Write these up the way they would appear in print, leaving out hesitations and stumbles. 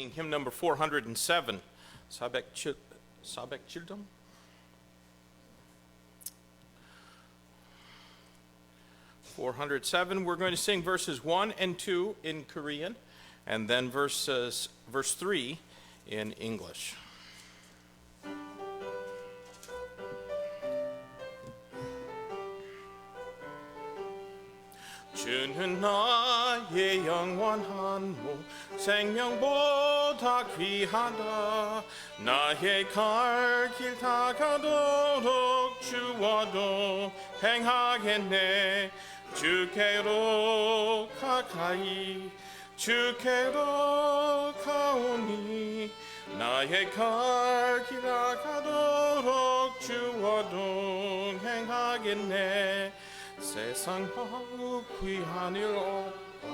singing hymn number 407, Sabek Childam. 407, we're going to sing verses 1 and 2 in Korean, and then verse 3 in English. 주는 나의 영원한 몸 생명보다 귀하다 나의 갈 길 다가도록 주와도 행하겠네 주께로 가까이 주께로 가오니 나의 갈 길 다가도록 주와도 행하겠네 세상 바우 귀한 일 없다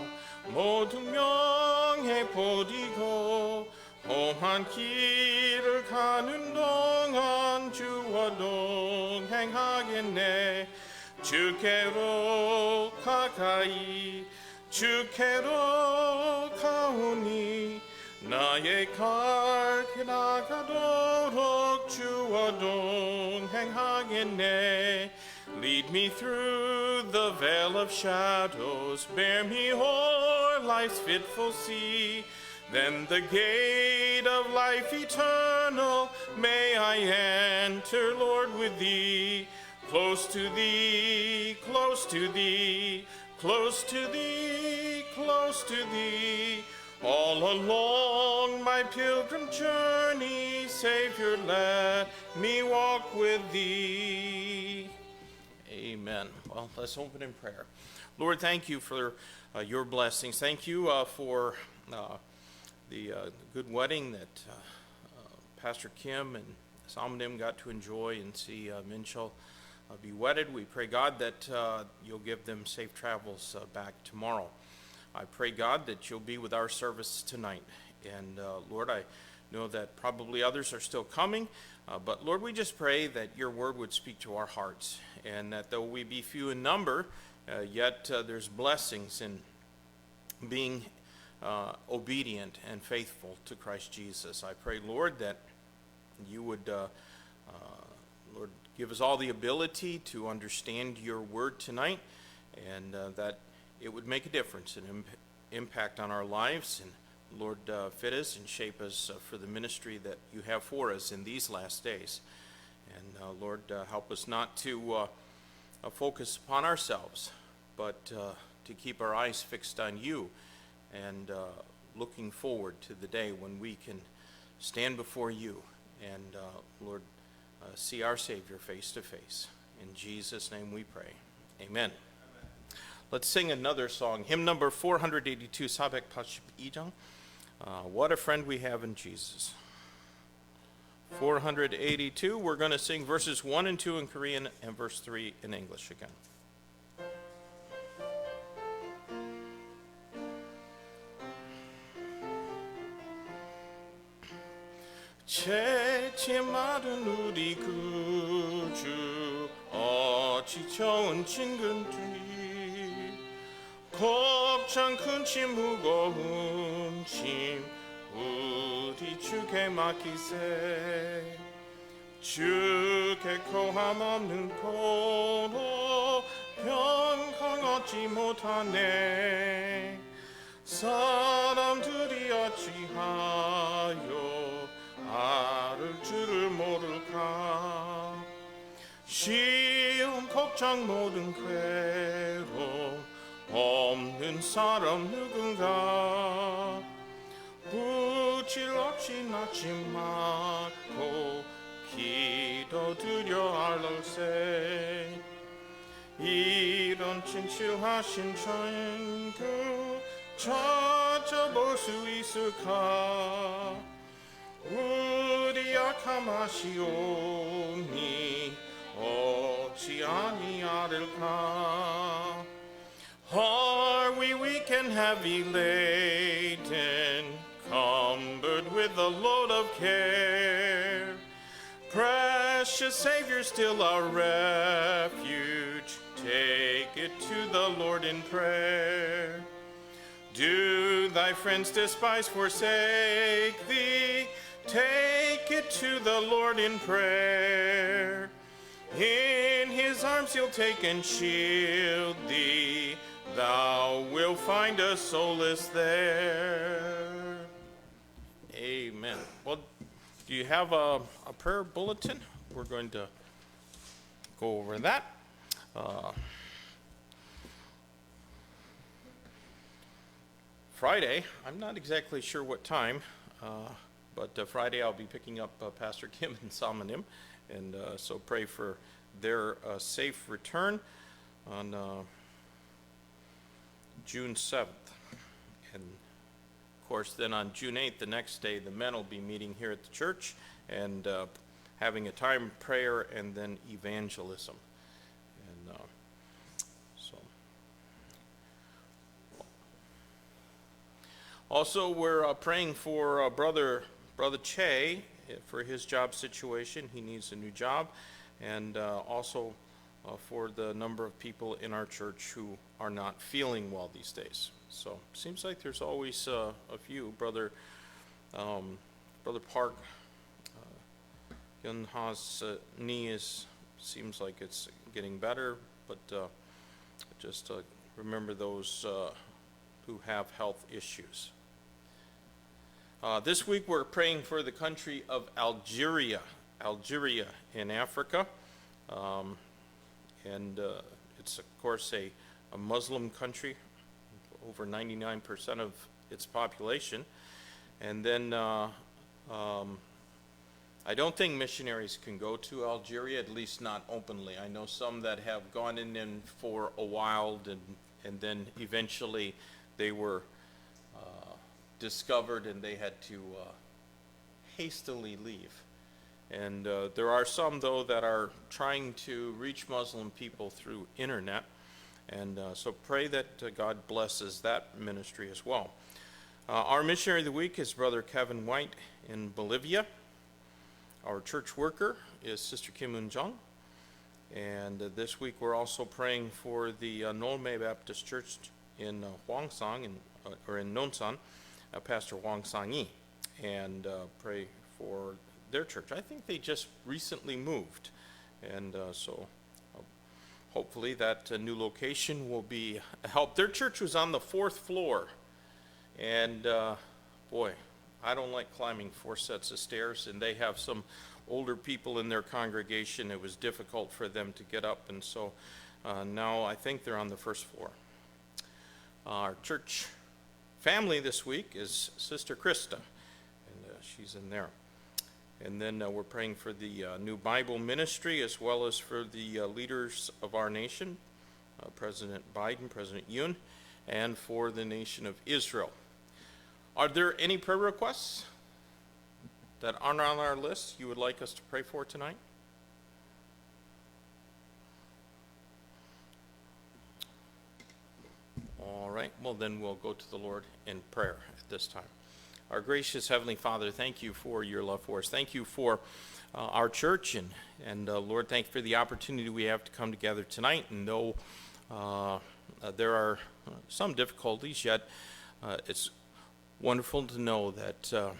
모두 명예 버리고 험한 길을 가는 동안 주와 동행하겠네 주께로 가까이 주께로 가오니 나의 갈 길 나가도록 주와 동행하겠네 Lead me through the veil of shadows, bear me o'er life's fitful sea. Then the gate of life eternal may I enter, Lord, with thee. Close to thee, close to thee, close to thee, close to thee. All along my pilgrim journey, Savior, let me walk with thee. Amen. Well, let's open in prayer. Lord, thank you for your blessings. Thank you for the good wedding that Pastor Kim and Salmanim got to enjoy and see Minchel be wedded. We pray, God, that you'll give them safe travels back tomorrow. I pray, God, that you'll be with our service tonight. And Lord, I know that probably others are still coming. But Lord, we just pray that your word would speak to our hearts, and that though we be few in number, yet there's blessings in being obedient and faithful to Christ Jesus. I pray, Lord, that you would, Lord, give us all the ability to understand your word tonight, and that it would make a difference and impact on our lives. And Lord, fit us and shape us for the ministry that you have for us in these last days. And Lord, help us not to focus upon ourselves, but to keep our eyes fixed on you and looking forward to the day when we can stand before you and, Lord, see our Savior face to face. In Jesus' name we pray. Amen. Let's sing another song, hymn number 482, Sabek Paship Ijang. What a friend we have in Jesus. 482, we're going to sing verses 1 and 2 in Korean and verse 3 in English again. 채찍 마른 우리 구주 어찌 좋은 친구들이 걱정 큰 짐 무거운 짐 우리 주께 맡기세 주께 고함 없는 고로 평강 얻지 못하네 사람들이 어찌하여 알을 줄을 모를까 시험 걱정 모든 괴로움 없는 사람 누군가 부질 없이 낳지 말고 기도드려 알럴세 이런 진실하신 천국 찾아볼 수 있을까 우리 약함 아시오니 어찌 아니하릴까 Are we weak and heavy laden, cumbered with a load of care? Precious Savior, still our refuge, take it to the Lord in prayer. Do thy friends despise, forsake thee? Take it to the Lord in prayer. In his arms he'll take and shield thee. Thou wilt find a solace there. Amen. Well, do you have a prayer bulletin? We're going to go over that. Friday, I'm not exactly sure what time, but Friday I'll be picking up Pastor Kim and Samanim, and so pray for their safe return on June 7th. And of course, then on June 8th, the next day, the men will be meeting here at the church and having a time of prayer and then evangelism. And so, also we're praying for Brother Che for his job situation. He needs a new job, and also for the number of people in our church who are not feeling well these days. So seems like there's always a few. Brother Park, Yunha's knee seems like it's getting better, but just remember those who have health issues. This week we're praying for the country of Algeria in Africa. And it's, of course, a Muslim country, over 99% of its population. And then I don't think missionaries can go to Algeria, at least not openly. I know some that have gone in for a while, and then eventually they were discovered and they had to hastily leave. And there are some, though, that are trying to reach Muslim people through internet. And so pray that God blesses that ministry as well. Our missionary of the week is Brother Kevin White in Bolivia. Our church worker is Sister Kim Un-jung. And this week we're also praying for the Nolme Baptist Church in Hwangsang, in Nonsan, Pastor Wang Sang-yi. And pray for their church. I think they just recently moved, and so hopefully that new location will be a help. Their church was on the 4th floor, and boy, I don't like climbing 4 sets of stairs, and they have some older people in their congregation. It was difficult for them to get up, and so now I think they're on the 1st floor. Our church family this week is Sister Krista, and she's in there. And then we're praying for the new Bible ministry, as well as for the leaders of our nation, President Biden, President Yoon, and for the nation of Israel. Are there any prayer requests that aren't on our list you would like us to pray for tonight? All right, well then we'll go to the Lord in prayer at this time. Our gracious Heavenly Father, thank you for your love for us. Thank you for our church, and Lord, thank you for the opportunity we have to come together tonight. And though there are some difficulties, yet it's wonderful to know that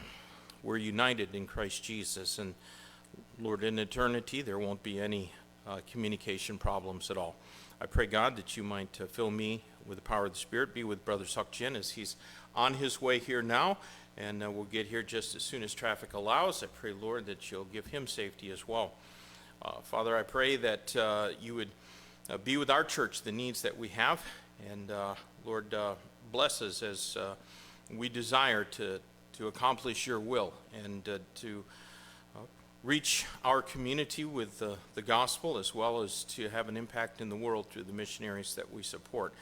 we're united in Christ Jesus. And Lord, in eternity, there won't be any communication problems at all. I pray, God, that you might fill me with the power of the Spirit, be with Brother Suk Jin as he's on his way here now. And we'll get here just as soon as traffic allows. I pray, Lord, that you'll give him safety as well. Father, I pray that you would be with our church, the needs that we have. And Lord, bless us as we desire to accomplish your will and to reach our community with the gospel, as well as to have an impact in the world through the missionaries that we support.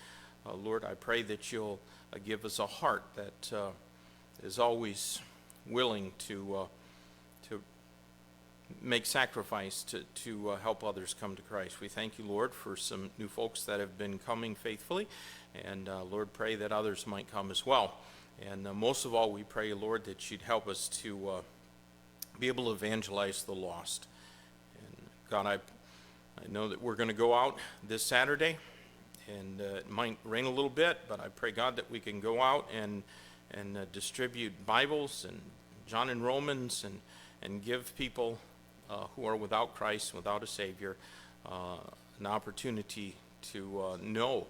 Lord, I pray that you'll give us a heart that is always willing to make sacrifice to help others come to Christ. We thank you, Lord, for some new folks that have been coming faithfully, and Lord, pray that others might come as well. And most of all, we pray, Lord, that you'd help us to be able to evangelize the lost. And God, I know that we're going to go out this Saturday, and it might rain a little bit, but I pray, God, that we can go out and distribute Bibles and John and Romans and give people who are without Christ, without a Savior, an opportunity to know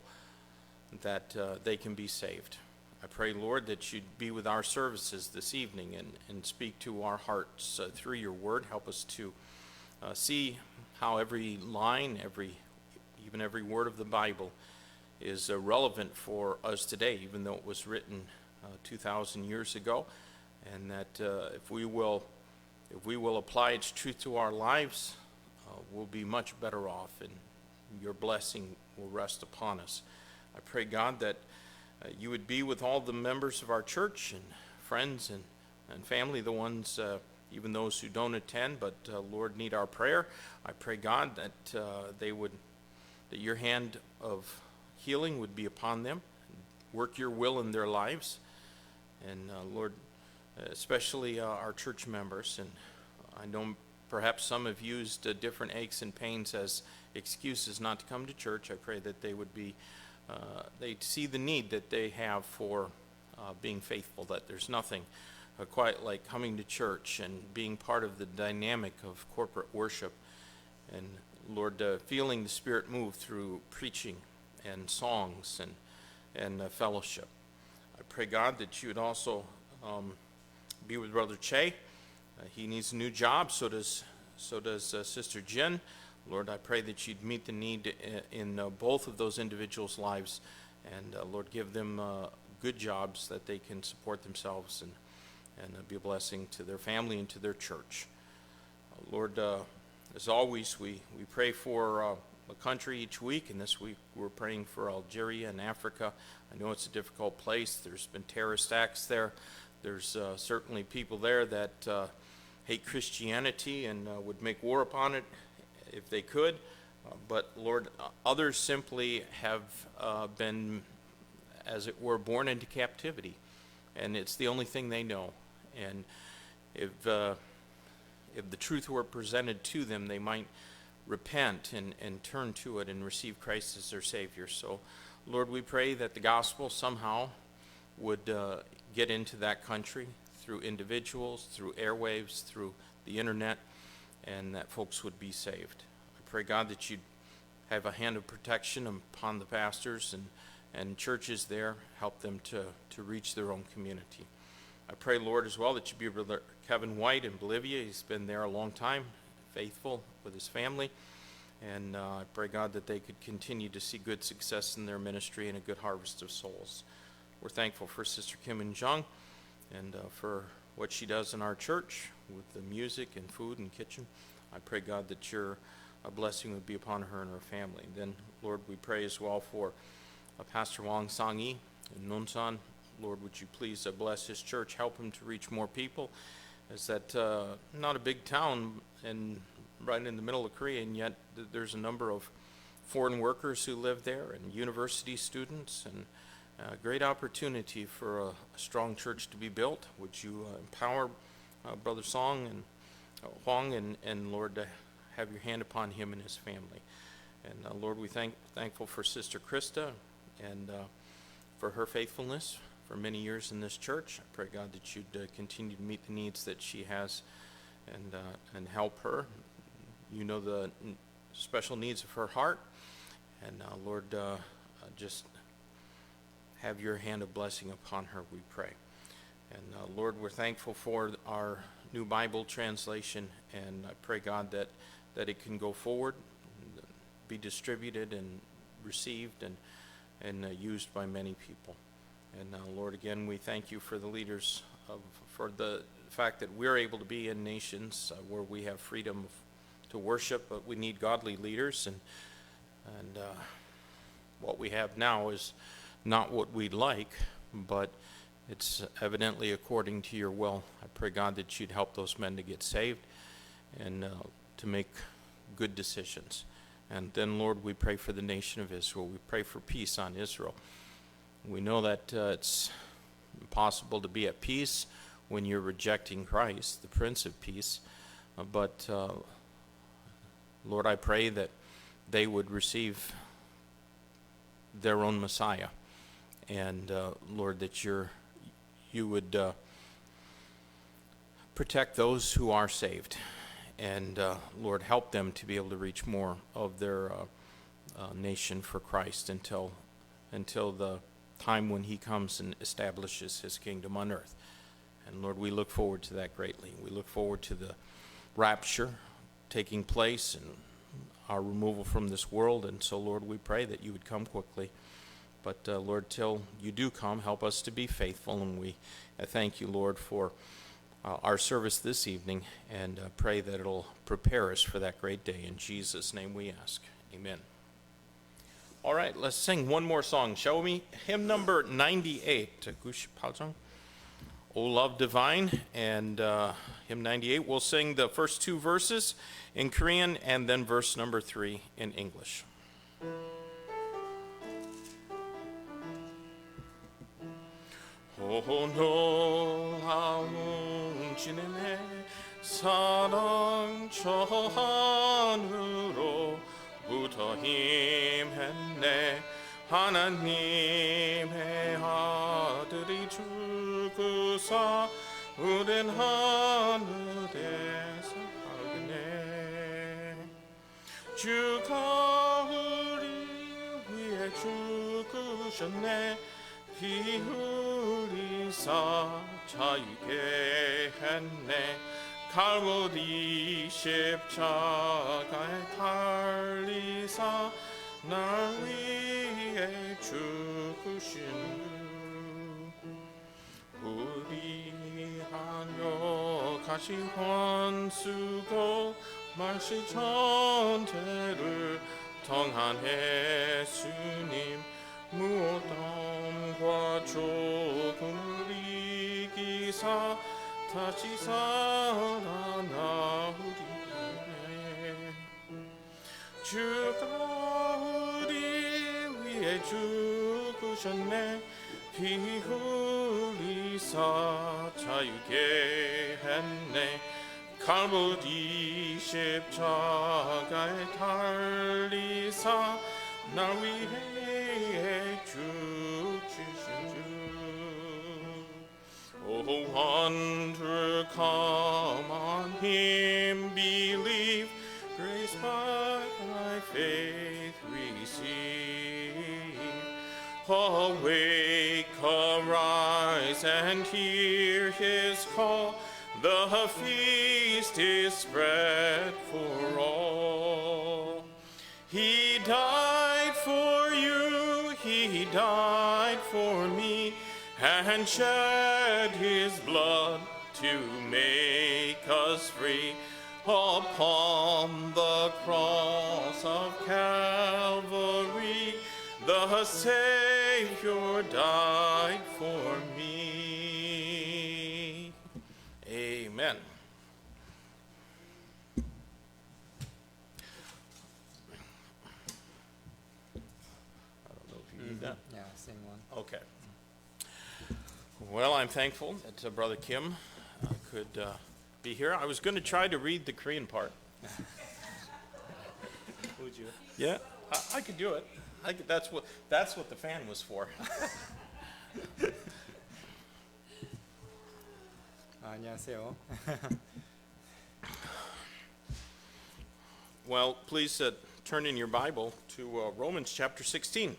that they can be saved. I pray, Lord, that you'd be with our services this evening and speak to our hearts through your word. Help us to see how every line, even every word of the Bible is relevant for us today, even though it was written 2,000 years ago, and that if we will apply its truth to our lives, we'll be much better off, and your blessing will rest upon us. I pray, God, that you would be with all the members of our church and friends and family, the ones, even those who don't attend, but Lord, need our prayer. I pray, God, that that your hand of healing would be upon them, work your will in their lives, and Lord, especially our church members. And I know perhaps some have used different aches and pains as excuses not to come to church. I pray that they would be, they see the need that they have for being faithful, that there's nothing quite like coming to church and being part of the dynamic of corporate worship. And Lord, feeling the Spirit move through preaching and songs and fellowship. I pray, God, that you would also be with Brother Che. He needs a new job, so does Sister Jen. Lord, I pray that you'd meet the need in both of those individuals' lives, and Lord, give them good jobs that they can support themselves and be a blessing to their family and to their church. Lord, as always, we pray for a country each week, and this week we're praying for Algeria and Africa. I know it's a difficult place. There's been terrorist acts there. There's certainly people there that hate Christianity and would make war upon it if they could. But Lord, others simply have been, as it were, born into captivity, and it's the only thing they know. And if the truth were presented to them, they might repent and turn to it and receive Christ as their Savior. So, Lord, we pray that the gospel somehow would get into that country through individuals, through airwaves, through the internet, and that folks would be saved. I pray, God, that you'd have a hand of protection upon the pastors and churches there, help them to reach their own community. I pray, Lord, as well, that you be with Kevin White in Bolivia. He's been there a long time, faithful with his family. And I pray, God, that they could continue to see good success in their ministry and a good harvest of souls. We're thankful for Sister Kim and Jung and for what she does in our church with the music and food and kitchen. I pray, God, that your blessing would be upon her and her family. Then, Lord, we pray as well for Pastor Wang Sang-yi in Nonsan. Lord, would you please bless his church, help him to reach more people, as that not a big town and right in the middle of Korea, and yet there's a number of foreign workers who live there and university students, and a great opportunity for a strong church to be built. Would you empower Brother Song and Huang, and Lord, have your hand upon him and his family. And Lord, we thankful for Sister Krista and for her faithfulness for many years in this church. I pray, God, that you'd continue to meet the needs that she has and help her. You know the special needs of her heart. And Lord, just have your hand of blessing upon her, we pray. And Lord, we're thankful for our new Bible translation, and I pray, God, that it can go forward, and be distributed and received and used by many people. And Lord, again, we thank you for the leaders, for the fact that we're able to be in nations where we have freedom to worship, but we need godly leaders, and what we have now is not what we'd like, but it's evidently according to your will. I pray, God, that you'd help those men to get saved and to make good decisions. And then, Lord, we pray for the nation of Israel. We pray for peace on Israel. We know that it's impossible to be at peace when you're rejecting Christ, the Prince of Peace. But, Lord, I pray that they would receive their own Messiah. And Lord, that you would protect those who are saved. And Lord, help them to be able to reach more of their nation for Christ until the time when he comes and establishes his kingdom on earth. And Lord, we look forward to that greatly. We look forward to the rapture taking place and our removal from this world. And so, Lord, we pray that you would come quickly. But, Lord, till you do come, help us to be faithful. And we thank you, Lord, for our service this evening, and pray that it'll prepare us for that great day. In Jesus' name we ask. Amen. All right, let's sing one more song, shall we? Hymn number 98. O Love Divine, and hymn 98. We'll sing the first two verses in Korean and then verse number 3 in English. 놀라운 주님의 사랑 저 하늘로부터 힘했네. 하나님의 아들이 죽으사 우린 하늘에서 밝으네. 주가 우리 위해 죽으셨네. 피 흘리사 자유케 했네. 갈보리 십자가에 달리사 날 위해 죽으신 우리 하며 가시 환수고 말시 전체를 통한 예수님 무엇함과 조금을 이기사 다시 살아나오리네. 주가 우리 위해 죽으셨네. 피 흘리사 자유케 했네. 갈보리 십자가에 달리사 날 위해 죽으신 주. Oh, wonder, come on him, believe, grace by faith receive. Awake, arise, and hear his call, the feast is spread for all. He died for you, he died for me, and shed his blood to make us free. Upon the cross of Calvary, the Savior died for me. Amen. I don't know if you need that. Yeah, sing one. Okay. Well, I'm thankful that Brother Kim could be here. I was going to try to read the Korean part. Would you? Yeah, I could do it. That's what the fan was for. 안녕하세요. Well, please turn in your Bible to Romans chapter 16.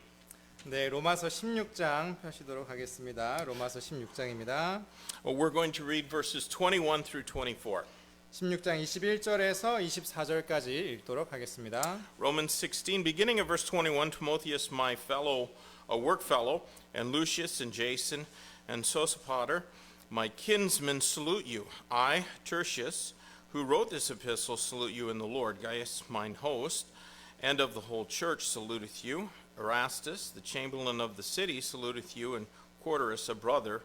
네, 로마서 16장 펴시도록 하겠습니다. 로마서 16장입니다. We're going to read verses 21 through 24. 16장 21절에서 24절까지 읽도록 하겠습니다. Romans 16, beginning of verse 21, Timotheus, my work fellow, and Lucius and Jason and Sosipater, my kinsmen, salute you. I, Tertius, who wrote this epistle, salute you in the Lord. Gaius, mine host, and of the whole church, saluteth you. Erastus, the chamberlain of the city, saluteth you, and Quartus, a brother.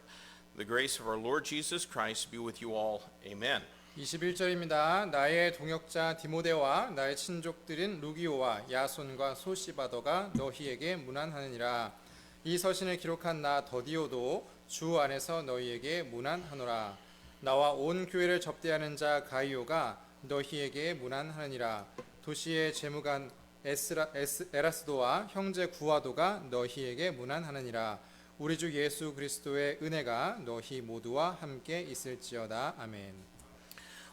The grace of our Lord Jesus Christ be with you all. Amen. 21절입니다. 나의 동역자 디모데와 나의 친족들인 루기오와 야손과 소시바더가 너희에게 문안하느니라. 이 서신을 기록한 나 더디오도 주 안에서 너희에게 문안하노라. 나와 온 교회를 접대하는 자 가이오가 너희에게 문안하느니라. 도시의 재무관 에라스도와 형제 구와도가 너희에게 문안하느니라. 우리 주 예수 그리스도의 은혜가 너희 모두와 함께 있을지어다. 아멘.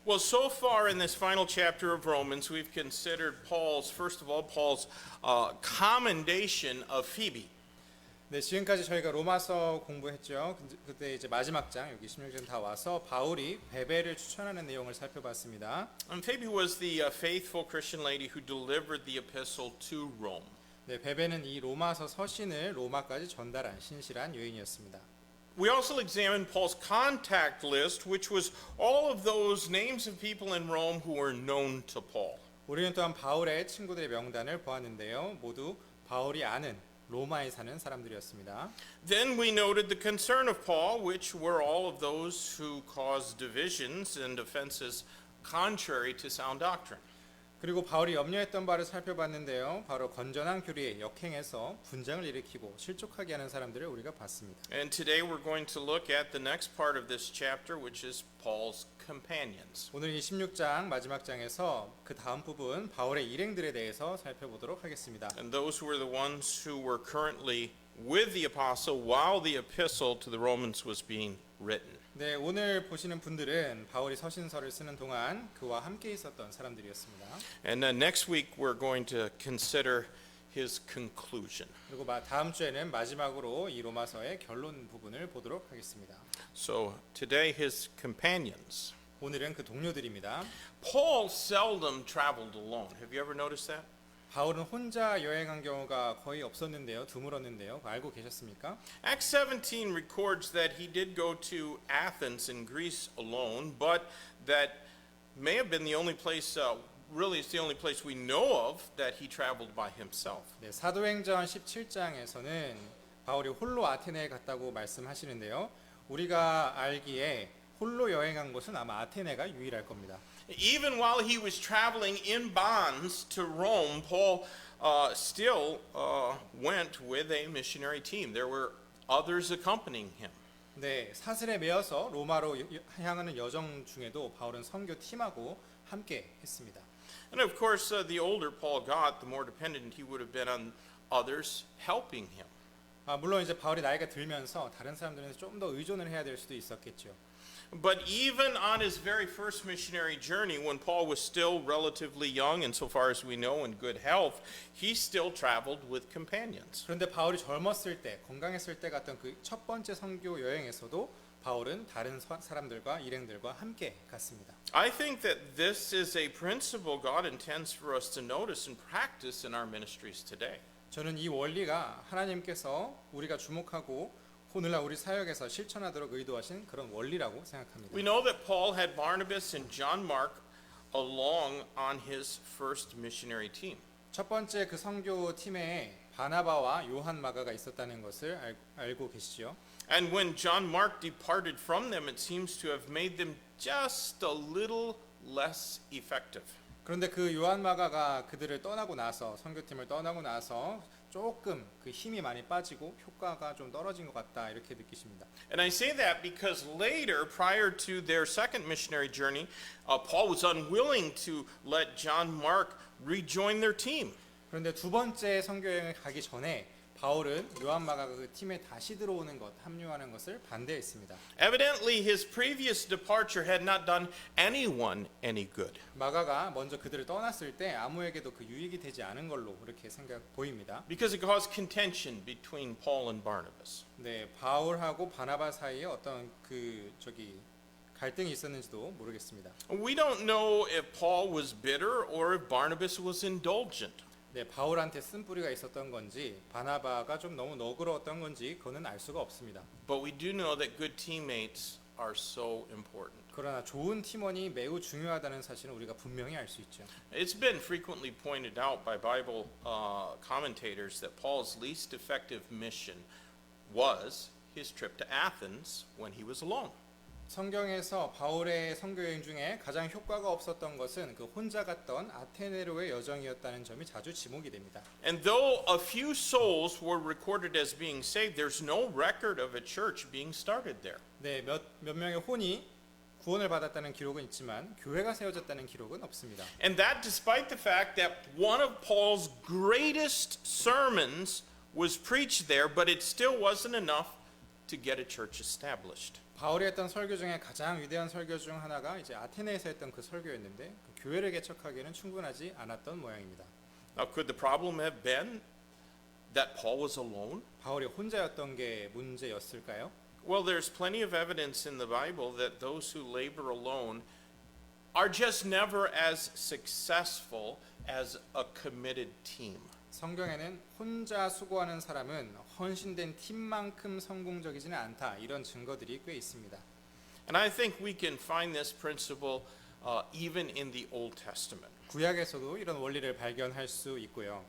Well, so far in this final chapter of Romans, we've considered first of all, Paul's commendation of Phoebe. 네, 지금까지 저희가 로마서 공부했죠. 그때 이제 마지막 장 여기 16장 다 와서 바울이 베베를 추천하는 내용을 살펴봤습니다. And Phoebe was the faithful Christian lady who delivered the epistle to Rome. 네, 베베는 이 로마서 서신을 로마까지 전달한 신실한 여인이었습니다. We also examined Paul's contact list, which was all of those names of people in Rome who were known to Paul. 우리는 또한 바울의 친구들의 명단을 보았는데요. 모두 바울이 아는 로마에 사는 사람들이었습니다. Then we noted the concern of Paul, which were all of those who caused divisions and offenses contrary to sound doctrine. 그리고 바울이 염려했던 바를 살펴봤는데요. 바로 건전한 교리에 역행해서 분쟁을 일으키고 실족하게 하는 사람들을 우리가 봤습니다. And today we're going to look at the next part of this chapter, which is Paul's companions. 오늘 이 16장 마지막 장에서 그 다음 부분 바울의 일행들에 대해서 살펴보도록 하겠습니다. And those were the ones who were currently with the apostle while the epistle to the Romans was being written. 네, 오늘 보시는 분들은 바울이 서신서를 쓰는 동안 그와 함께 있었던 사람들이었습니다. And next week we're going to consider his conclusion. 그리고 다음 주에는 마지막으로 이 로마서의 결론 부분을 보도록 하겠습니다. So today his companions. 오늘은 그 동료들입니다. Paul seldom traveled alone. Have you ever noticed that? 바울은 혼자 여행한 경우가 거의 없었는데요. 드물었는데요. 알고 계셨습니까? Acts 17 records that he did go to Athens in Greece alone, but that may have been the only place, really it's the only place we know of that he traveled by himself. 네, 사도행전 17장에서는 바울이 홀로 아테네에 갔다고 말씀하시는데요. 우리가 알기에 홀로 여행한 곳은 아마 아테네가 유일할 겁니다. Even while he was traveling in bonds to Rome, Paul still went with a missionary team. There were others accompanying him. 네, 사슬에 매어서 로마로 향하는 여정 중에도 바울은 선교 팀하고 함께 했습니다. And of course, the older Paul got, the more dependent he would have been on others helping him. 물론 이제 바울이 나이가 들면서 다른 사람들한테 좀 더 의존을 해야 될 수도 있었겠죠. But even on his very first missionary journey, when Paul was still relatively young, and so far as we know, in good health, he still traveled with companions. 그런데 바울이 젊었을 때, 건강했을 때 갔던 그 첫 번째 선교 여행에서도 바울은 다른 사람들과 일행들과 함께 갔습니다. I think that this is a principle God intends for us to notice and practice in our ministries today. 저는 이 원리가 하나님께서 우리가 주목하고 오늘날 우리 사역에서 실천하도록 의도하신 그런 원리라고 생각합니다. We know that Paul had Barnabas and John Mark along on his first missionary team. 첫 번째 그 선교 팀에 바나바와 요한 마가가 있었다는 것을 알고 계시죠? And when John Mark departed from them, it seems to have made them just a little less effective. 그런데 그 요한 마가가 그들을 떠나고 나서 선교팀을 떠나고 나서 조금 그 힘이 많이 빠지고 효과가 좀 떨어진 것 같다 이렇게 느끼십니다. And I say that because later, prior to their second missionary journey, Paul was unwilling to let John Mark rejoin their team. 그런데 두 번째 선교 여행을 가기 전에 바울은 요한 마가가 그 팀에 다시 들어오는 것, 합류하는 것을 반대했습니다. Evidently, his previous departure had not done anyone any good. 마가가 먼저 그들을 떠났을 때 아무에게도 그 유익이 되지 않은 걸로 그렇게 보입니다. Because it caused contention between Paul and Barnabas. 네, 바울하고 바나바 사이에 어떤 갈등이 있었는지도 모르겠습니다. We don't know if Paul was bitter or if Barnabas was indulgent. 네, 바울한테 쓴뿌리가 있었던 건지 바나바가 좀 너무 너그러웠던 건지 그거는 알 수가 없습니다. But we do know that good teammates are so important. 그러나 좋은 팀원이 매우 중요하다는 사실은 우리가 분명히 알 수 있죠. It's been frequently pointed out by Bible commentators that Paul's least effective mission was his trip to Athens when he was alone. 성경에서 바울의 선교 여행 중에 가장 효과가 없었던 것은 그 혼자 갔던 아테네로의 여정이었다는 점이 자주 지목이 됩니다. And though a few souls were recorded as being saved, there's no record of a church being started there. 네, 몇 명의 혼이 구원을 받았다는 기록은 있지만 교회가 세워졌다는 기록은 없습니다. And that despite the fact that one of Paul's greatest sermons was preached there, but it still wasn't enough to get a church established. 바울이 했던 설교 중에 가장 위대한 설교 중 하나가 이제 아테네에서 했던 그 설교였는데 그 교회를 개척하기에는 충분하지 않았던 모양입니다. Now, could the problem have been that Paul was alone? 바울이 혼자였던 게 문제였을까요? Well, there's plenty of evidence in the Bible that those who labor alone are just never as successful as a committed team. 성경에는 혼자 수고하는 사람은 헌신된 팀만큼 성공적이지는 않다. 이런 증거들이 꽤 있습니다. And I think we can find this principle even in the Old Testament. 구약에서도 이런 원리를 발견할 수 있고요.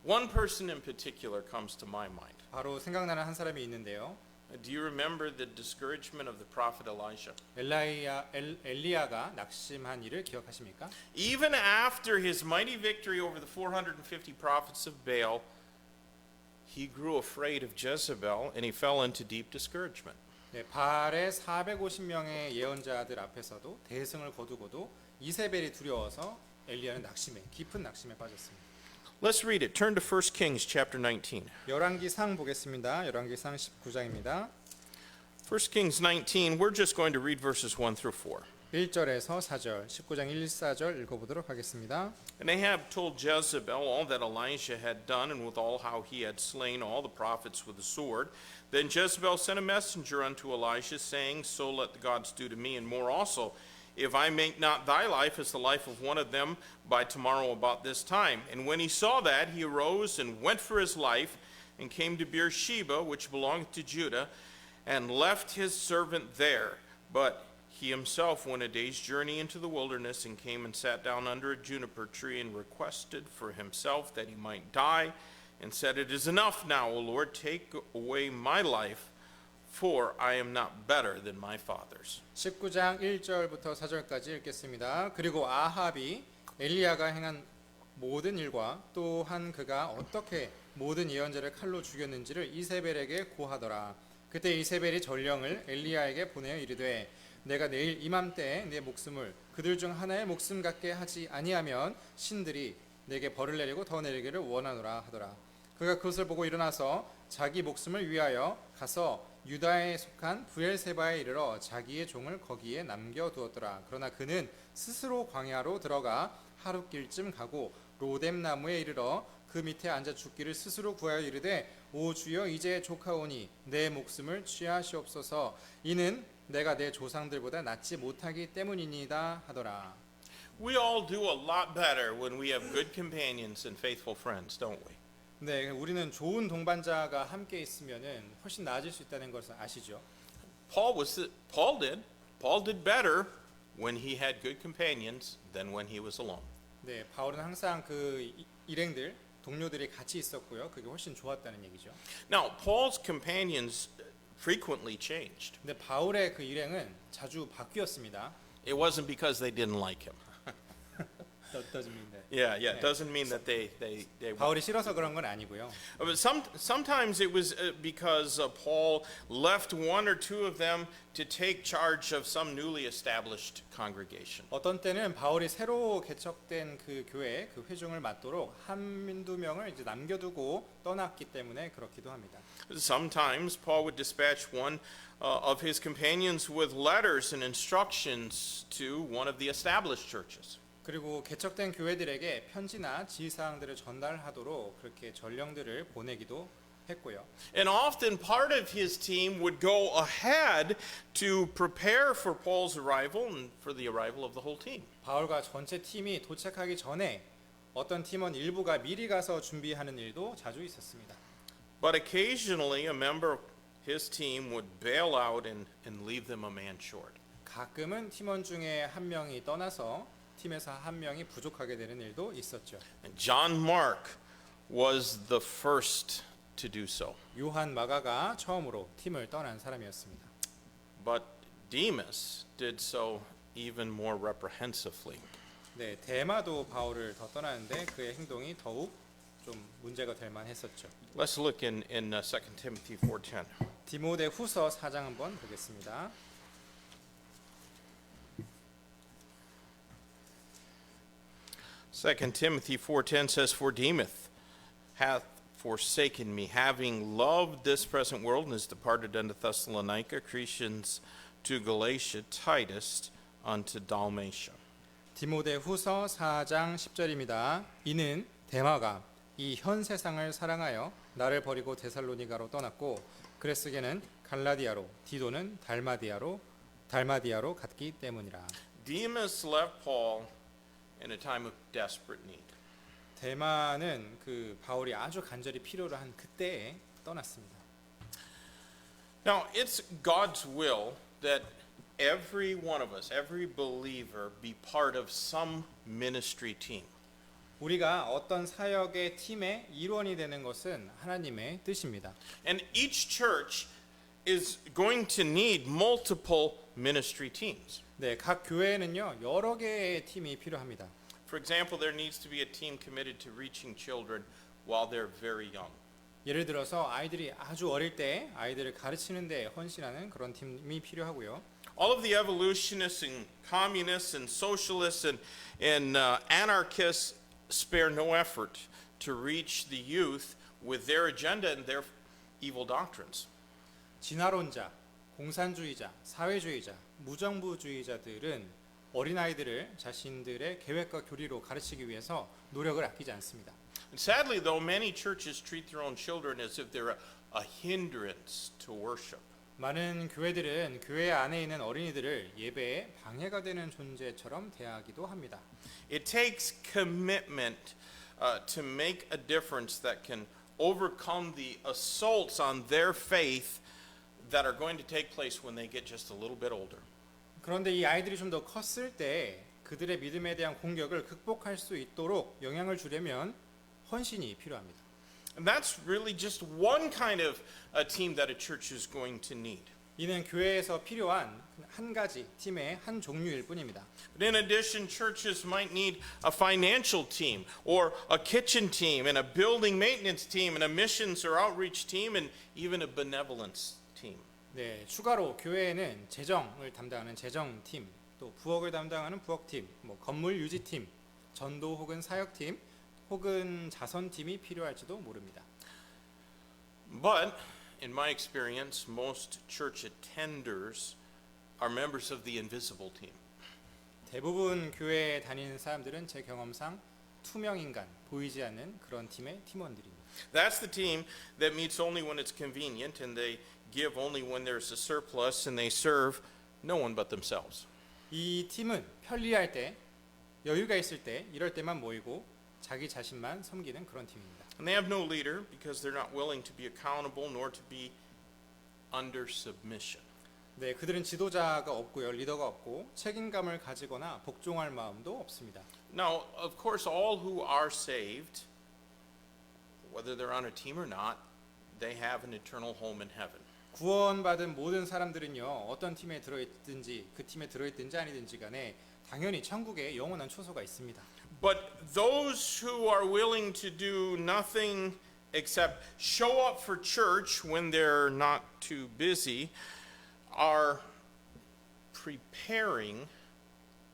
One person in particular comes to my mind. 바로 생각나는 한 사람이 있는데요. Do you remember the discouragement of the prophet Elijah? 엘리야가 낙심한 일을 기억하십니까? Even after his mighty victory over the 450 prophets of Baal, he grew afraid of Jezebel and he fell into deep discouragement. 네, 바알의 450명의 예언자들 앞에서도 대승을 거두고도 이세벨이 두려워서 엘리야는 깊은 낙심에 빠졌습니다. Let's read it. Turn to 1 Kings chapter 19. 열왕기상 보겠습니다. 열왕기상 19장입니다. 1 Kings 19, we're just going to read verses 1 through 4. 1절에서 4절, 19장 1, 4절 읽어보도록 하겠습니다. And Ahab told Jezebel all that Elijah had done and with all how he had slain all the prophets with the sword. Then Jezebel sent a messenger unto Elisha, saying, So let the gods do to me, and more also, if I make not thy life as the life of one of them by tomorrow about this time. And when he saw that, he arose and went for his life, and came to Beersheba, which belonged to Judah, and left his servant there. But he himself went a day's journey into the wilderness, and came and sat down under a juniper tree, and requested for himself that he might die, and said, It is enough now, O Lord, take away my life, for I am not better than my fathers. 19장 1절부터 4절까지 읽겠습니다. 그리고 아합이 엘리야가 행한 모든 일과 또한 그가 어떻게 모든 예언자를 칼로 죽였는지를 이세벨에게 고하더라. 그때 이세벨이 전령을 엘리야에게 보내어 이르되 내가 내일 이맘때에 내 목숨을 그들 중 하나의 목숨 같게 하지 아니하면 신들이 내게 벌을 내리고 더 내리기를 원하노라 하더라. 그가 그것을 보고 일어나서 자기 목숨을 위하여 가서 유다에 속한 브엘세바에 이르러 자기의 종을 거기에 남겨두었더라. 그러나 그는 스스로 광야로 들어가 하룻길쯤 가고 로뎀 나무에 이르러 그 밑에 앉아 죽기를 스스로 구하여 이르되 오 주여 이제 조카오니 내 목숨을 취하시옵소서. 이는 내가 내 조상들보다 낫지 못하기 때문이니이다 하더라. We all do a lot better when we have good companions and faithful friends, don't we? 네, 우리는 좋은 동반자가 함께 있으면은 훨씬 나아질 수 있다는 것을 아시죠? Paul did better when he had good companions than when he was alone. 네, 바울은 항상 그 일행들, 동료들이 같이 있었고요. 그게 훨씬 좋았다는 얘기죠. Now, Paul's companions frequently changed. 근데 바울의 그 일행은 자주 바뀌었습니다. It wasn't because they didn't like him. doesn't mean that. Yeah, it doesn't mean that they 바울이 싫어서 그런 건 아니고요. But sometimes it was because Paul left one or two of them to take charge of some newly established congregation. 어떤 때는 바울이 새로 개척된 그 교회, 그 회중을 맡도록 한두 명을 이제 남겨두고 떠났기 때문에 그렇기도 합니다. Sometimes Paul would dispatch one of his companions with letters and instructions to one of the established churches. 그리고 개척된 교회들에게 편지나 지휘사항들을 전달하도록 그렇게 전령들을 보내기도 했고요. And often part of his team would go ahead to prepare for Paul's arrival and for the arrival of the whole team. 바울과 전체 팀이 도착하기 전에 어떤 팀원 일부가 미리 가서 준비하는 일도 자주 있었습니다. But occasionally a member of his team would bail out and leave them a man short. 가끔은 팀원 중에 한 명이 떠나서 팀에서 한 명이 부족하게 되는 일도 있었죠. And John Mark was the first to do so. 요한 마가가 처음으로 팀을 떠난 사람이었습니다. But Demas did so even more reprehensively. 네, 데마도 바울을 더 떠나는데 그의 행동이 더욱 좀 문제가 될 만했었죠. Let's look in 2 Timothy 4:10. 디모데 후서 4장 한번 보겠습니다. 2 Timothy 4:10 says, For Demas hath forsaken me, having loved this present world, and is departed unto Thessalonica, Crescens to Galatia, Titus unto Dalmatia. 디모데후서 4장 10절입니다. 이는 데마가 이 현 세상을 사랑하여 나를 버리고 데살로니가로 떠났고 그레스게는 갈라디아로 디도는 달마디아로 갔기 때문이라. Demas left Paul in a time of desperate need. 데마는 그 바울이 아주 간절히 필요로 한 그때에 떠났습니다. Now, it's God's will that every one of us, every believer, be part of some ministry team. 우리가 어떤 사역의 팀의 일원이 되는 것은 하나님의 뜻입니다. And each church is going to need multiple ministry teams. 네, 각 교회에는요 여러 개의 팀이 필요합니다. For example, there needs to be a team committed to reaching children while they're very young. 예를 들어서 아이들이 아주 어릴 때 아이들을 가르치는 데 헌신하는 그런 팀이 필요하고요. All of the evolutionists and communists and socialists and anarchists spare no effort to reach the youth with their agenda and their evil doctrines. 진화론자, 공산주의자, 사회주의자, 무정부주의자들은 어린아이들을 자신들의 계획과 교리로 가르치기 위해서 노력을 아끼지 않습니다. And sadly, though, many churches treat their own children as if they're a hindrance to worship. 많은 교회들은 교회 안에 있는 어린이들을 예배에 방해가 되는 존재처럼 대하기도 합니다. It takes commitment to make a difference that can overcome the assaults on their faith that are going to take place when they get just a little bit older. 그런데 이 아이들이 좀 더 컸을 때 그들의 믿음에 대한 공격을 극복할 수 있도록 영향을 주려면 헌신이 필요합니다. And that's really just one kind of a team that a church is going to need. 이는 교회에서 필요한 한 가지 팀의 한 종류일 뿐입니다. But in addition, churches might need a financial team or a kitchen team and a building maintenance team and a missions or outreach team and even a benevolence team. 네, 추가로 교회에는 재정을 담당하는 재정팀, 또 부엌을 담당하는 부엌팀, 건물 유지팀, 전도 혹은 사역팀, 혹은 자선팀이 필요할지도 모릅니다. But in my experience, most church attenders are members of the invisible team. 대부분 교회에 다니는 사람들은 제 경험상 투명 인간, 보이지 않는 그런 팀의 팀원들입니다. That's the team that meets only when it's convenient and they give only when there's a surplus and they serve no one but themselves. 이 팀은 편리할 때, 여유가 있을 때, 이럴 때만 모이고 자기 자신만 섬기는 그런 팀입니다. And they have no leader because they're not willing to be accountable nor to be under submission. 네, 그들은 지도자가 없고요, 리더가 없고 책임감을 가지거나 복종할 마음도 없습니다. Now, of course, all who are saved, whether they're on a team or not, they have an eternal home in heaven. 구원받은 모든 사람들은요, 어떤 팀에 들어있든지 그 팀에 들어있든지 아니든지 간에 당연히 천국에 영원한 초소가 있습니다. But those who are willing to do nothing except show up for church when they're not too busy are preparing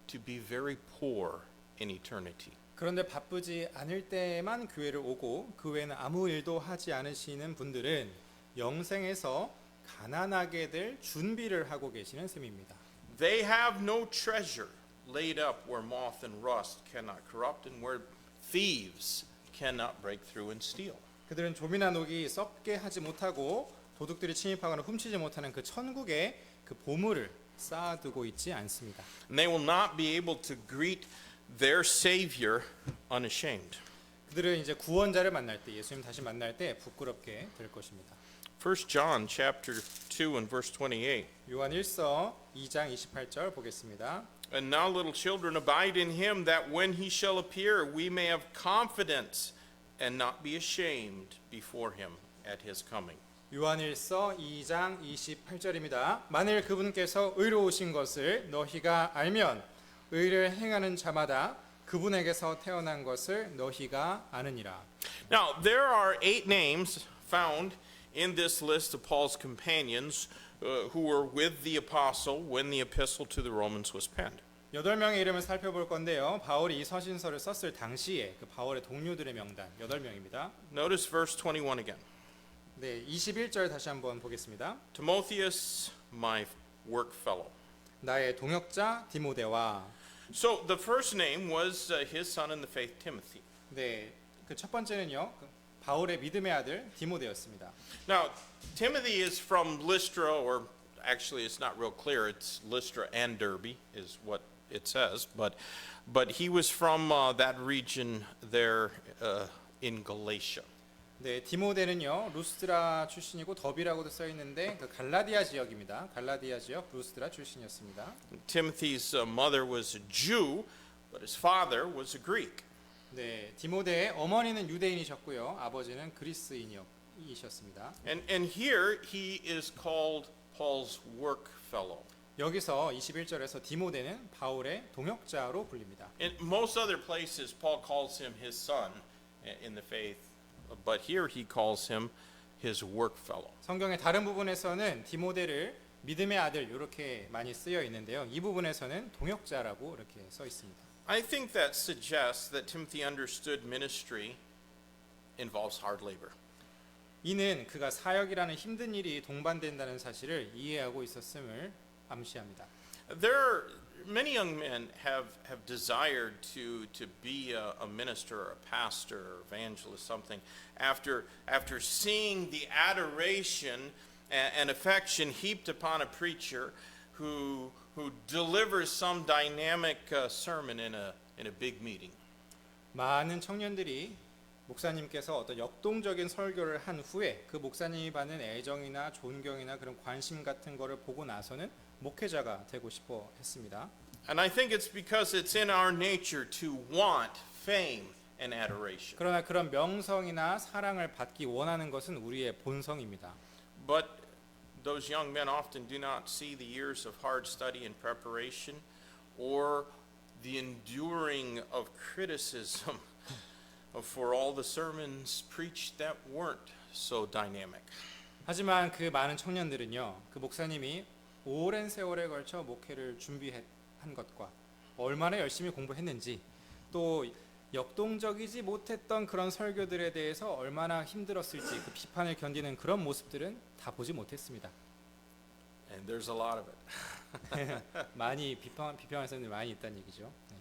to be very poor in eternity. 그런데 바쁘지 않을 때만 교회를 오고 그 외에는 아무 일도 하지 않으시는 분들은 영생에서 가난하게 될 준비를 하고 계시는 셈입니다. They have no treasure laid up where moth and rust cannot corrupt and where thieves cannot break through and steal. 그들은 조미나 녹이 썩게 하지 못하고 도둑들이 침입하거나 훔치지 못하는 그 천국에 그 보물을 쌓아두고 있지 않습니다. And they will not be able to greet their Savior unashamed. 그들은 이제 구원자를 만날 때, 예수님 다시 만날 때 부끄럽게 될 것입니다. 1 John chapter 2 and verse 28. 요한 1서 2장 28절 보겠습니다. And now, little children, abide in him, that when he shall appear, we may have confidence and not be ashamed before him at his coming. 요한 1서 2장 28절입니다. 만일 그분께서 의로우신 것을 너희가 알면 의를 행하는 자마다 그분에게서 태어난 것을 너희가 아느니라. Now, there are 8 names found in this list of Paul's companions who were with the apostle when the epistle to the Romans was penned. 8명의 이름을 살펴볼 건데요. 바울이 이 서신서를 썼을 당시에 그 바울의 동료들의 명단 8명입니다. Notice verse 21 again. 네, 21절 다시 한번 보겠습니다. Timotheus, my work fellow. 나의 동역자 디모데와. So the first name was his son in the faith, Timothy. 네, 그 첫 번째는요. 그 바울의 믿음의 아들 디모데였습니다. Now, Timothy is from Lystra, or actually it's not real clear. It's Lystra and Derbe is what it says, but he was from that region there in Galatia. 네, 디모데는요. 루스드라 출신이고 더비라고도 써 있는데 그 갈라디아 지역입니다. 갈라디아 지역 루스드라 출신이었습니다. Timothy's mother was a Jew, but his father was a Greek. 네, 디모데의 어머니는 유대인이셨고요. 아버지는 그리스인이셨습니다. And here he is called Paul's work fellow. 여기서 21절에서 디모데는 바울의 동역자로 불립니다. In most other places, Paul calls him his son in the faith, but here he calls him his work fellow. 성경의 다른 부분에서는 디모데를 믿음의 아들 이렇게 많이 쓰여 있는데요. 이 부분에서는 동역자라고 이렇게 써 있습니다. I think that suggests that Timothy understood ministry involves hard labor. 이는 그가 사역이라는 힘든 일이 동반된다는 사실을 이해하고 있었음을 암시합니다. Many young men have desired to be a minister, or a pastor, or evangelist, something after seeing the adoration and affection heaped upon a preacher who delivers some dynamic sermon in a big meeting. 많은 청년들이 목사님께서 어떤 역동적인 설교를 한 후에 그 목사님이 받는 애정이나 존경이나 그런 관심 같은 거를 보고 나서는 목회자가 되고 싶어 했습니다. And I think it's because it's in our nature to want fame and adoration. 그러나 그런 명성이나 사랑을 받기 원하는 것은 우리의 본성입니다. But those young men often do not see the years of hard study and preparation or the enduring of criticism for all the sermons preached that weren't so dynamic. 하지만 그 많은 청년들은요, 그 목사님이 오랜 세월에 걸쳐 목회를 준비한 것과 얼마나 열심히 공부했는지 또 역동적이지 못했던 그런 설교들에 대해서 얼마나 힘들었을지 그 비판을 견디는 그런 모습들은 다 보지 못했습니다. And there's a lot of it. 많이 비평하는 사람들이 많이 있다는 얘기죠. 네.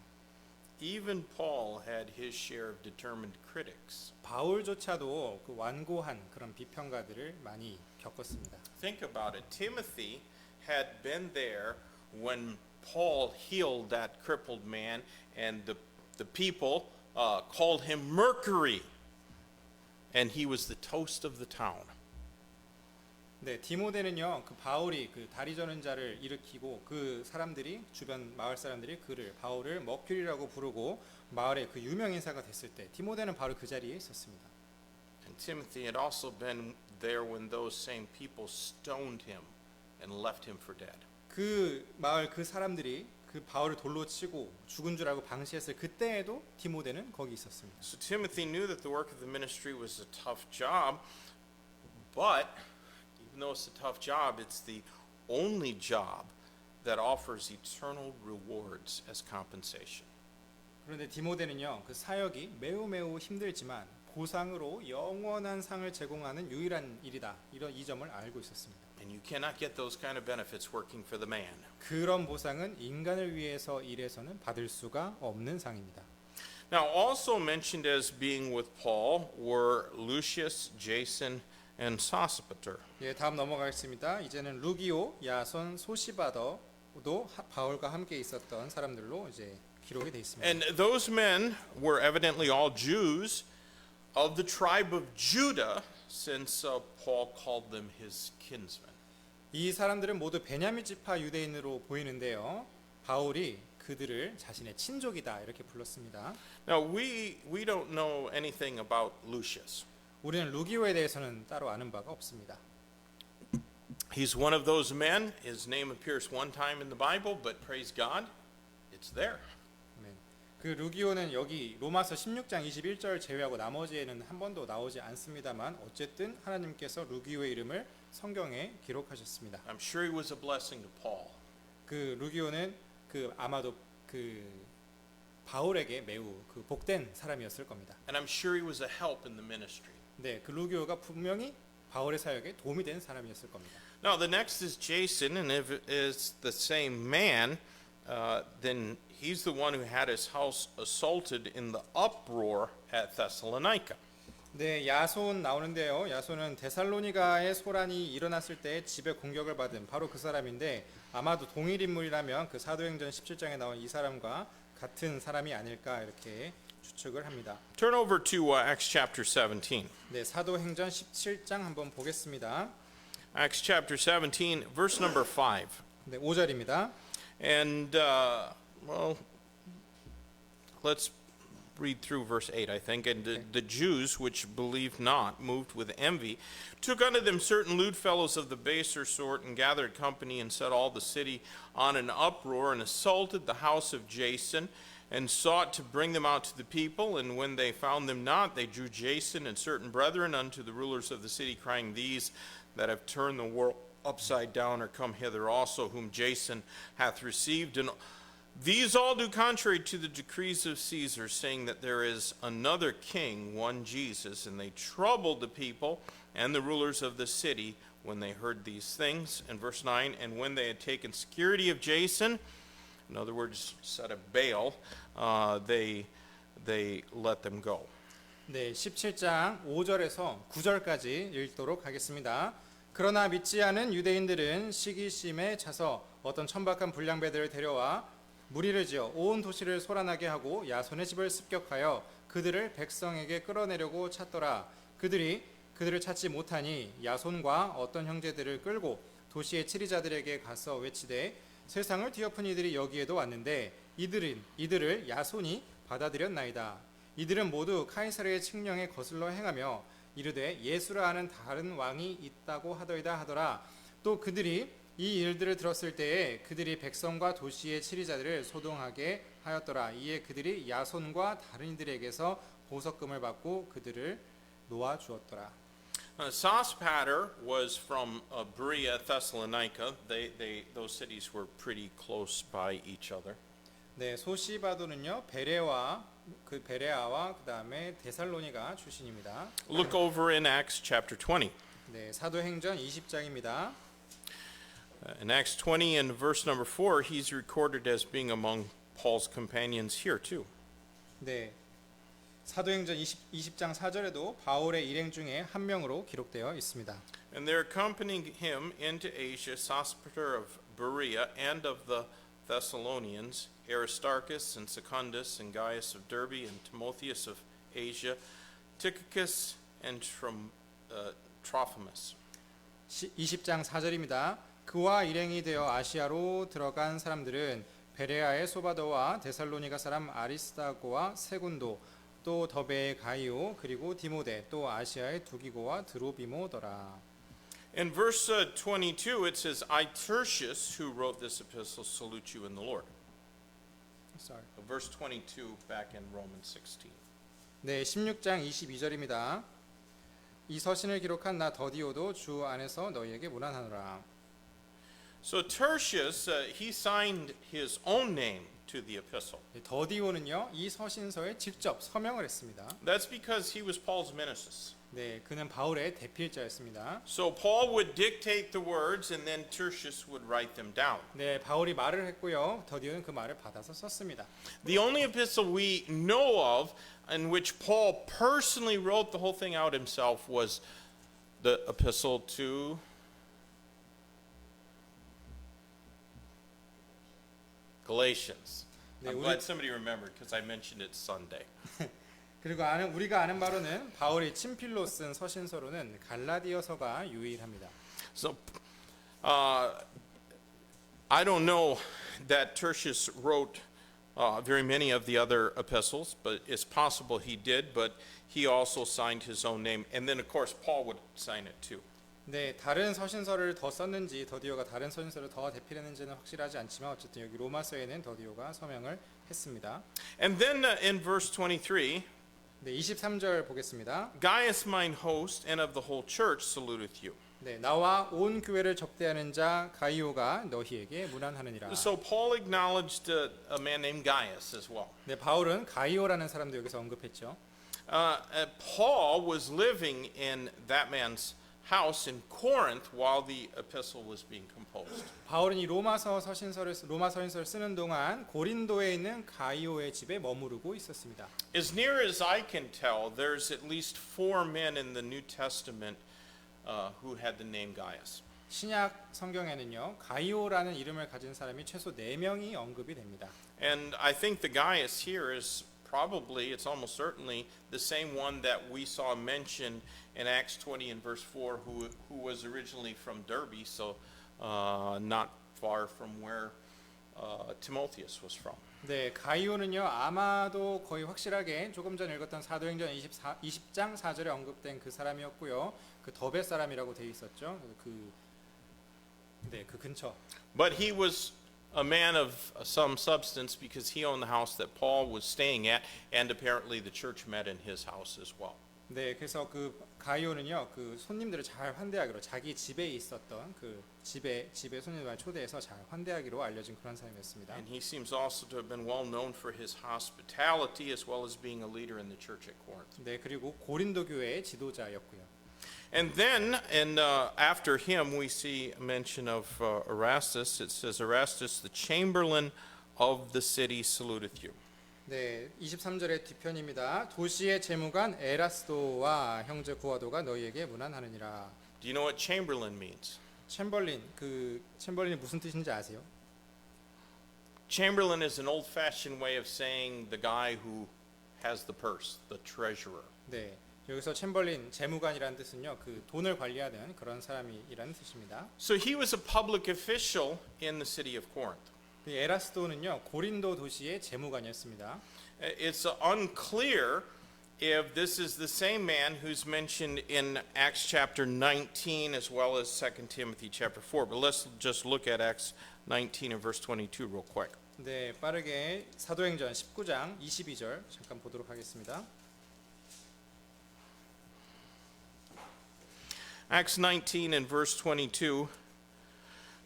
Even Paul had his share of determined critics. 바울조차도 그 완고한 그런 비평가들을 많이 겪었습니다. Think about it. Timothy had been there when Paul healed that crippled man, and the people called him Mercury, and he was the toast of the town. 네, 디모데는요, 그 바울이 그 다리 저는 자를 일으키고 그 사람들이 주변 마을 사람들이 바울을 머큐리라고 부르고 마을의 그 유명 인사가 됐을 때 디모데는 바로 그 자리에 있었습니다. And Timothy had also been there when those same people stoned him and left him for dead. 그 마을 그 사람들이 그 바울을 돌로 치고 죽은 줄 알고 방시했을 그때에도 디모데는 거기 있었습니다. So Timothy knew that the work of the ministry was a tough job, but even though it's a tough job, it's the only job that offers eternal rewards as compensation. 그런데 디모데는요, 그 사역이 매우 힘들지만 보상으로 영원한 상을 제공하는 유일한 일이다. 이 점을 알고 있었습니다. And you cannot get those kind of benefits working for the man. 그런 보상은 인간을 위해서 일해서는 받을 수가 없는 상입니다. Now, also mentioned as being with Paul were Lucius, Jason, and Sosipater. 예, 다음 넘어가겠습니다. 이제는 루기오, 야손, 소시바더도 바울과 함께 있었던 사람들로 이제 기록이 되어 있습니다. And those men were evidently all Jews of the tribe of Judah, since Paul called them his kinsmen. 이 사람들은 모두 베냐민 지파 유대인으로 보이는데요. 바울이 그들을 자신의 친족이다 이렇게 불렀습니다. Now, we don't know anything about Lucius. 우리는 루기오에 대해서는 따로 아는 바가 없습니다. He's one of those men. His name appears one time in the Bible, but praise God, it's there. 그 루기오는 여기 로마서 16장 21절 제외하고 나머지에는 한 번도 나오지 않습니다만 어쨌든 하나님께서 루기오의 이름을 성경에 기록하셨습니다. I'm sure he was a blessing to Paul. 그 루기오는 아마도 그 바울에게 매우 그 복된 사람이었을 겁니다. And I'm sure he was a help in the ministry. 네, 그 루기오가 분명히 바울의 사역에 도움이 된 사람이었을 겁니다. Now the next is Jason, and if it is the same man, then he's the one who had his house assaulted in the uproar at Thessalonica. 네, 야손 나오는데요. 야손은 데살로니가의 소란이 일어났을 때 집에 공격을 받은 바로 그 사람인데 아마도 동일 인물이라면 그 사도행전 17장에 나온 이 사람과 같은 사람이 아닐까 이렇게 추측을 합니다. Turn over to Acts chapter 17. 네, 사도행전 17장 한번 보겠습니다. Acts chapter 17, verse number 5. 네, 5절입니다. And, well, let's read through verse 8, I think. And the Jews, which believed not, moved with envy, took unto them certain lewd fellows of the baser sort, and gathered company, and set all the city on an uproar, and assaulted the house of Jason, and sought to bring them out to the people. And when they found them not, they drew Jason and certain brethren unto the rulers of the city, crying, These that have turned the world upside down are come hither also, whom Jason hath received. And these all do contrary to the decrees of Caesar, saying that there is another king, one Jesus. And they troubled the people and the rulers of the city when they heard these things. And verse 9, and when they had taken security of Jason, in other words, set of Baal, they let them go. 네, 17장 5절에서 9절까지 읽도록 하겠습니다. 그러나 믿지 않은 유대인들은 시기심에 차서 어떤 천박한 불량배들을 데려와 무리를 지어 온 도시를 소란하게 하고 야손의 집을 습격하여 그들을 백성에게 끌어내려고 찾더라. 그들이 그들을 찾지 못하니 야손과 어떤 형제들을 끌고 도시의 치리자들에게 가서 외치되 세상을 뒤엎은 이들이 여기에도 왔는데 이들을 야손이 받아들였나이다. 이들은 모두 카이사르의 칙령에 거슬러 행하며 이르되 예수라 하는 다른 왕이 있다고 하더이다 하더라. 또 그들이 이 일들을 들었을 때에 그들이 백성과 도시의 치리자들을 소동하게 하였더라. 이에 그들이 야손과 다른 이들에게서 보석금을 받고 그들을 놓아 주었더라. Sospater was from Berea, Thessalonica. Those cities were pretty close by each other. 네, 소시바도는요 베레아와 그다음에 데살로니가 출신입니다. Look over in Acts chapter 20. 네, 사도행전 20장입니다. In Acts 20 and verse number 4, he's recorded as being among Paul's companions here too. 네, 사도행전 20장 4절에도 바울의 일행 중에 한 명으로 기록되어 있습니다. And there accompanying him into Asia, Sospater of Berea and of the Thessalonians, Aristarchus and Secundus and Gaius of Derbe and Timotheus of Asia, Tychicus and Trophimus. 20장 4절입니다. 그와 일행이 되어 아시아로 들어간 사람들은 베레아의 소바도와 데살로니가 사람 아리스다고와 세군도 또 더베의 가이오 그리고 디모데 또 아시아의 두기고와 드로비모더라. In verse 22 it says, I Tertius, who wrote this epistle, salute you in the Lord. Sorry. Verse 22 back in Romans 16. 네, 16장 22절입니다. 이 서신을 기록한 나 더디오도 주 안에서 너희에게 문안하노라. So Tertius, he signed his own name to the epistle. 더디오는요, 이 서신서에 직접 서명을 했습니다. That's because he was Paul's nemesis. 네, 그는 바울의 대필자였습니다. So Paul would dictate the words and then Tertius would write them down. 네, 바울이 말을 했고요. 더디오는 그 말을 받아서 썼습니다. The only epistle we know of in which Paul personally wrote the whole thing out himself was the epistle to Galatians. 네, I'm glad somebody remembered because I mentioned it Sunday. 그리고 우리가 아는 바로는 바울이 친필로 쓴 서신서로는 갈라디아서가 유일합니다. So, I don't know that Tertius wrote very many of the other epistles, but it's possible he did, but he also signed his own name. And then, of course, Paul would sign it too. 네, 다른 서신서를 더 썼는지 더디오가 다른 서신서를 더 대필했는지는 확실하지 않지만 어쨌든 여기 로마서에는 더디오가 서명을 했습니다. And then in verse 23, 네, 23절 보겠습니다. Gaius mine host and of the whole church saluteth you. 네, 나와 온 교회를 접대하는 자 가이오가 너희에게 문안하느니라. So Paul acknowledged a man named Gaius as well. 네, 바울은 가이오라는 사람도 여기서 언급했죠. Paul was living in that man's house in Corinth while the epistle was being composed. 바울은 이 로마 서신서를 쓰는 동안 고린도에 있는 가이오의 집에 머무르고 있었습니다. As near as I can tell, there's at least 4 men in the New Testament who had the name Gaius. 신약 성경에는요 가이오라는 이름을 가진 사람이 최소 4명이 언급이 됩니다. And I think the Gaius here is probably, it's almost certainly, the same one that we saw mentioned in Acts 20 and verse 4, who was originally from Derbe, so not far from where Timotheus was from. 네, 가이오는요 아마도 거의 확실하게 조금 전 읽었던 사도행전 20장 4절에 언급된 그 사람이었고요. 그 더베 사람이라고 돼 있었죠. 그 근처. But he was a man of some substance because he owned the house that Paul was staying at, and apparently the church met in his house as well. 네, 그래서 그 가이오는요 그 손님들을 잘 환대하기로 자기 집에 있었던 그 집에 손님들을 초대해서 잘 환대하기로 알려진 그런 사람이었습니다. And he seems also to have been well known for his hospitality as well as being a leader in the church at Corinth. 네, 그리고 고린도 교회의 지도자였고요. And then, after him, we see a mention of Erastus. It says, Erastus, the chamberlain of the city, saluteth you. 네, 23절의 뒤편입니다. 도시의 재무관 에라스도와 형제 구하도가 너희에게 문안하느니라. Do you know what chamberlain means? 챔벌린이 무슨 뜻인지 아세요? Chamberlain is an old-fashioned way of saying the guy who has the purse, the treasurer. 네, 여기서 챔벌린 재무관이라는 뜻은요, 그 돈을 관리하는 그런 사람이라는 뜻입니다. So he was a public official in the city of Corinth. 이 에라스도는요, 고린도 도시의 재무관이었습니다. It's unclear if this is the same man who's mentioned in Acts chapter 19 as well as 2 Timothy chapter 4. But let's just look at Acts 19 and verse 22 real quick. 네, 빠르게 사도행전 19장 22절 잠깐 보도록 하겠습니다. Acts 19 and verse 22.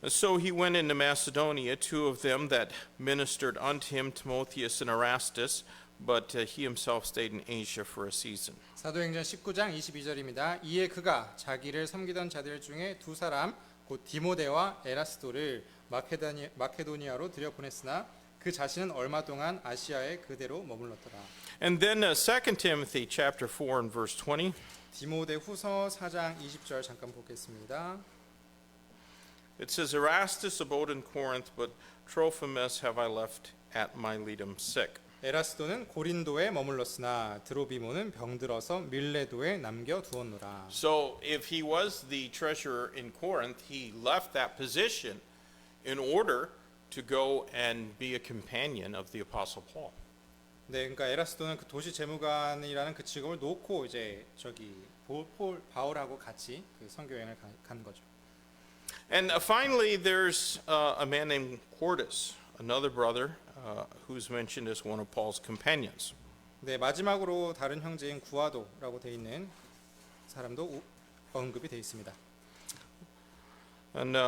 So he went into Macedonia, 2 of them that ministered unto him, Timotheus and Erastus, but he himself stayed in Asia for a season. 사도행전 19장 22절입니다. 이에 그가 자기를 섬기던 자들 중에 2 사람 곧 디모데와 에라스도를 마케도니아로 들여보냈으나 그 자신은 얼마 동안 아시아에 그대로 머물렀더라. And then 2 Timothy chapter 4 and verse 20. 디모데 후서 4장 20절 잠깐 보겠습니다. It says, Erastus abode in Corinth, but Trophimus have I left at Miletum sick. 에라스도는 고린도에 머물렀으나 드로비모는 병들어서 밀레도에 남겨 두었노라. So if he was the treasurer in Corinth, he left that position in order to go and be a companion of the apostle Paul. 네, 그러니까 에라스도는 그 도시 재무관이라는 그 직업을 놓고 이제 바울하고 같이 그 선교 여행을 간 거죠. And finally, there's a man named Quartus, another brother who's mentioned as one of Paul's companions. 네, 마지막으로 다른 형제인 구아도라고 돼 있는 사람도 언급이 돼 있습니다. And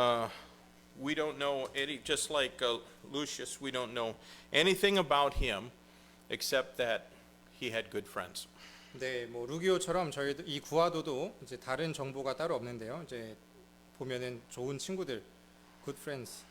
we don't know any, just like Lucius, we don't know anything about him except that he had good friends. 네, 뭐 루기오처럼 저희도 이 구아도도 이제 다른 정보가 따로 없는데요. 이제 보면은 좋은 친구들, good friends,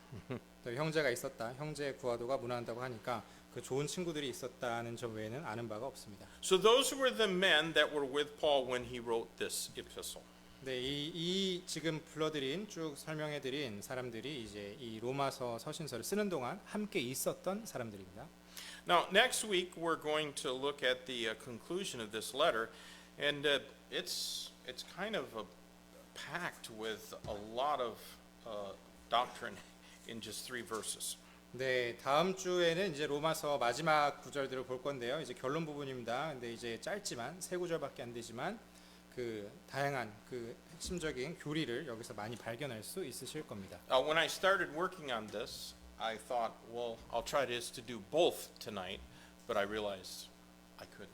또 형제가 있었다. 형제 구아도가 문안한다고 하니까 그 좋은 친구들이 있었다는 점 외에는 아는 바가 없습니다. So those were the men that were with Paul when he wrote this epistle. 네, 이 지금 불러드린 쭉 설명해드린 사람들이 이제 이 로마서 서신서를 쓰는 동안 함께 있었던 사람들입니다. Now, next week we're going to look at the conclusion of this letter, and it's kind of packed with a lot of doctrine in just 3 verses. 네, 다음 주에는 이제 로마서 마지막 구절들을 볼 건데요. 이제 결론 부분입니다. 근데 이제 짧지만 3구절밖에 안 되지만 그 다양한 그 핵심적인 교리를 여기서 많이 발견할 수 있으실 겁니다. When I started working on this, I thought, well, I'll try to do both tonight, but I realized I couldn't.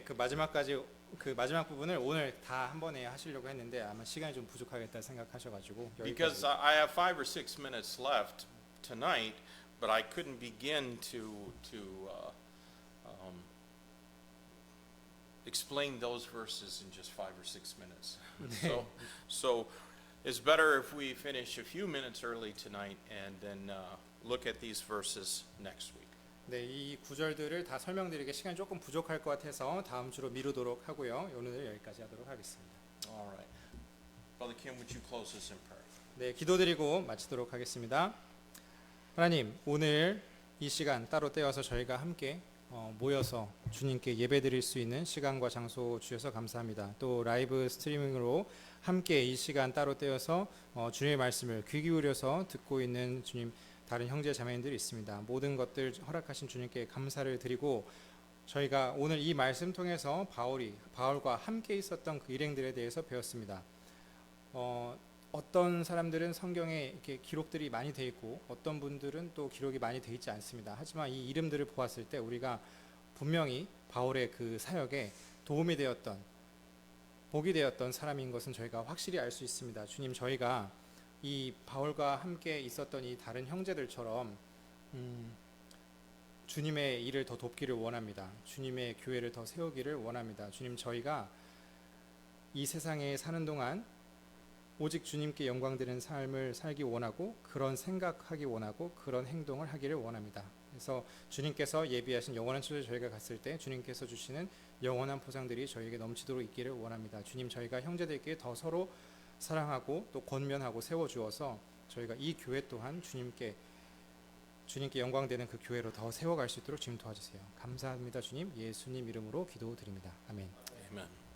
그 마지막까지 그 마지막 부분을 오늘 다 한 번에 하시려고 했는데 아마 시간이 좀 부족하겠다 생각하셔가지고 Because 여기까지. I have 5 or 6 minutes left tonight, but I couldn't begin to explain those verses in just 5 or 6 minutes. So it's better if we finish a few minutes early tonight and then look at these verses next week. 네, 이 구절들을 다 설명드리기 시간이 조금 부족할 것 같아서 다음 주로 미루도록 하고요. 오늘 여기까지 하도록 하겠습니다. All right. Brother Kim, would you close us in prayer? 네, 기도드리고 마치도록 하겠습니다. 하나님, 오늘 이 시간 따로 떼어서 저희가 함께 모여서 주님께 예배드릴 수 있는 시간과 장소 주셔서 감사합니다. 또 라이브 스트리밍으로 함께 이 시간 따로 떼어서 주님의 말씀을 귀 기울여서 듣고 있는 주님 다른 형제 자매님들이 있습니다. 모든 것들 허락하신 주님께 감사를 드리고 저희가 오늘 이 말씀 통해서 바울과 함께 있었던 그 일행들에 대해서 배웠습니다. 어떤 사람들은 성경에 이렇게 기록들이 많이 돼 있고 어떤 분들은 또 기록이 많이 돼 있지 않습니다. 하지만 이 이름들을 보았을 때 우리가 분명히 바울의 그 사역에 도움이 되었던 복이 되었던 사람인 것은 저희가 확실히 알 수 있습니다. 주님, 저희가 이 바울과 함께 있었던 이 다른 형제들처럼 주님의 일을 더 돕기를 원합니다. 주님의 교회를 더 세우기를 원합니다. 주님, 저희가 이 세상에 사는 동안 오직 주님께 영광되는 삶을 살기 원하고 그런 생각하기 원하고 그런 행동을 하기를 원합니다. 그래서 주님께서 예비하신 영원한 처소에 저희가 갔을 때 주님께서 주시는 영원한 보상들이 저희에게 넘치도록 있기를 원합니다. 주님, 저희가 형제들께 더 서로 사랑하고 또 권면하고 세워주어서 저희가 이 교회 또한 주님께 영광되는 그 교회로 더 세워갈 수 있도록 주님 도와주세요. 감사합니다. 주님, 예수님 이름으로 기도드립니다. 아멘. Amen.